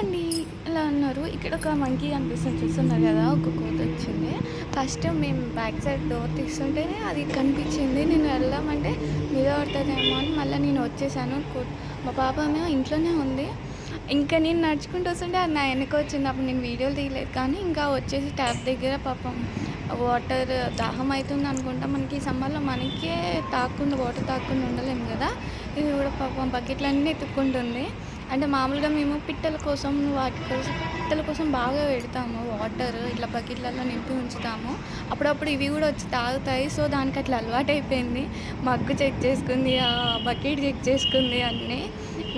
ఏంటండి ఇలా అన్నారు? ఇక్కడ ఒక మంకీ కనిపిస్తుంది చూస్తున్నారు కదా! ఒక కోతొచ్చింది. ఫస్ట్ మేము బ్యాక్ సైడ్ డోర్ తీస్తుంటేనే అది కనిపించింది. నేను వెళ్దామంటే మీద పడతదేమో అని మళ్ళీ నేను వచ్చేసాను. మా పాపేమో ఇంట్లోనే ఉంది. ఇంకా నేను నడుచుకుంటూ వస్తుంటే అది నా వెనక వచ్చింది. అప్పుడు నేను వీడియోలు తీయలేదు కానీ ఇంకా వచ్చేసి ట్యాప్ దగ్గర పాపం వాటర్ దాహం అవుతుంది అనుకుంటా. మనకి ఈ సమ్మర్‌లో మనకే తాగకుండా వాటర్ తాగకుండా ఉండలేము కదా! ఇది కూడా పాపం బకెట్లన్నీ ఎతుక్కుంటుంది. అంటే మామూలుగా మేము పిట్టల కోసం వాటి కోసం పిట్టల కోసం బాగా పెడతాము వాటర్ ఇట్లా బకెట్లలో నింపి ఉంచుతాము. అప్పుడప్పుడు ఇవి కూడా వచ్చి తాగుతాయి. సో దానికి అట్లా అలవాటైపోయింది. మగ్గు చెక్ చేసుకుంది, బకెట్ చెక్ చేసుకుంది అన్నీ.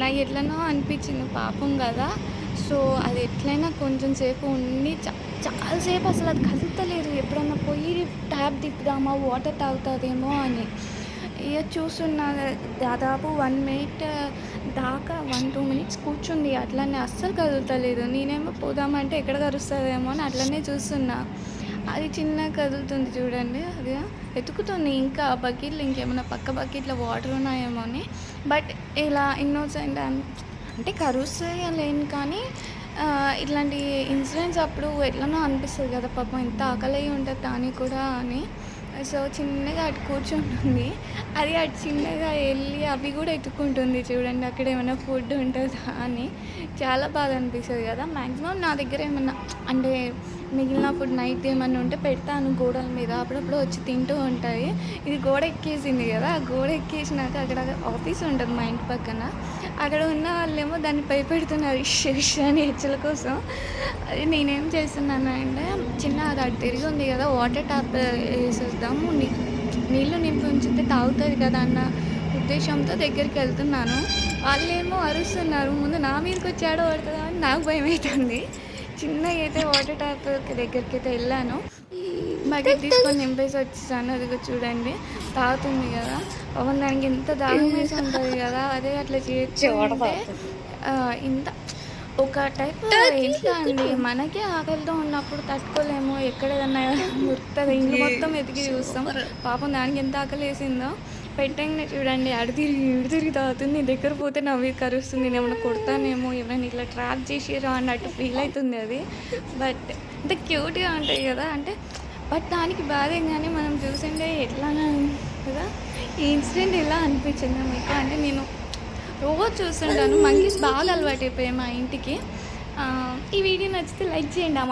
నాకు ఎట్లనో అనిపించింది పాపం కదా! సో అది ఎట్లయినా కొంచెం సేపు ఉండి చాలా సేపు అసలు అది కదులుతలేదు. ఎప్పుడన్నా పోయి ట్యాప్ తిప్పుదామా వాటర్ తాగుతుందేమో అని. ఇక చూస్తున్నా దాదాపు 1 మినిట్ దాకా 1-2 మినిట్స్ కూర్చుంది. అట్లనే అస్సలు కదులుతలేదు. నేనేమో పోదామంటే ఎక్కడ కరుస్తుందేమో అని అట్లనే చూస్తున్నా. అది చిన్నగా కదులుతుంది చూడండి. అది వెతుకుతుంది ఇంకా బకెట్లు ఇంకేమైనా పక్క బకెట్‌లో వాటర్ ఉన్నాయేమో అని. బట్ ఇలా ఇన్నోసెంట్ అంటే కరుస్తాయి అని లేను కానీ ఇట్లాంటి ఇన్సిడెంట్స్ అప్పుడు ఎట్లనో అనిపిస్తది కదా! పాపం ఎంత ఆకలై ఉంటది దానికి కూడా అని. సో, చిన్నగా అటు కూర్చుంటుంది. అది అటు చిన్నగా ఎళ్ళి అవి గూడా ఎతుక్కుంటుంది చూడండి. అక్కడ ఏమైనా ఫుడ్ ఉంటదా అని. చాలా బాధ అనిపిస్తది కదా! మాక్సిమం నా దగ్గర ఏమన్నా అంటే మిగిలిన ఫుడ్ నైట్ ఏమన్నా ఉంటే పెడతాను గోడల మీద. అప్పుడప్పుడు వచ్చి తింటూ ఉంటాయి. ఇది గోడ ఎక్కేసింది కదా! ఆ గోడ ఎక్కేసినాక అక్కడ ఆఫీస్ ఉంటది మా ఇంటి పక్కన. అక్కడ ఉన్న వాళ్ళేమో దాన్ని భయపెడుతున్నారు ఇష్ ఇష్ అని హెచ్చుల కోసం. అది నేనేం చేస్తున్నానంటే చిన్న అది అటు తిరిగి ఉంది కదా! వాటర్ ట్యాప్ ఏసేద్దాము. నీళ్ళు నింపి ఉంచితే తాగుతది కదా అన్న ఉద్దేశంతో దగ్గరికెళ్తున్నాను. వాళ్ళేమో అరుస్తున్నారు. ముందు నా మీదకొచ్చి ఏడ పడతదా అని నాకు భయమైతుంది. చిన్నగా అయితే వాటర్ ట్యాప్ దగ్గరికైతే వెళ్ళాను. బకెట్ తీసుకొని నింపేసి వచ్చేసాను. అదిగో చూడండి తాగుతుంది కదా! పాపం దానికి ఎంత దాహం వేసి ఉంటుంది కదా! అదే అట్లా చేస్తుంటే ఇంత ఒక టైప్ ఎట్లా అండి మనకే ఆకలితో ఉన్నప్పుడు తట్టుకోలేము. ఎక్కడ ఏదన్నా మురుకుతది ఇల్లు మొత్తం వెతికి చూస్తాం. పాపం దానికి ఎంత ఆకలేసిందో పెట్టంగానే చూడండి అటు తిరిగి ఇటు తిరిగి తాగుతుంది. నీ దగ్గర పోతే నవ్వి కరుస్తుంది. నేనేమన్నా కొడతానేమో ఎవరైనా ఇట్లా ట్రాప్ చేసిర్రా అన్నట్టు ఫీల్ అవుతుంది అది. బట్ ఇంత క్యూట్‌గా ఉంటాయి కదా! అంటే బట్ దానికి బాధే కానీ మనం చూసిండే ఎట్లానో కదా! ఈ ఇన్సిడెంట్ ఎలా అనిపించిందా మీకు? అంటే నేను రోజు చూస్తుంటాను. మంకీస్ బాగా అలవాటైపోయాయి మా ఇంటికి. ఈ వీడియో నచ్చితే లైక్ చేయండి. ఆ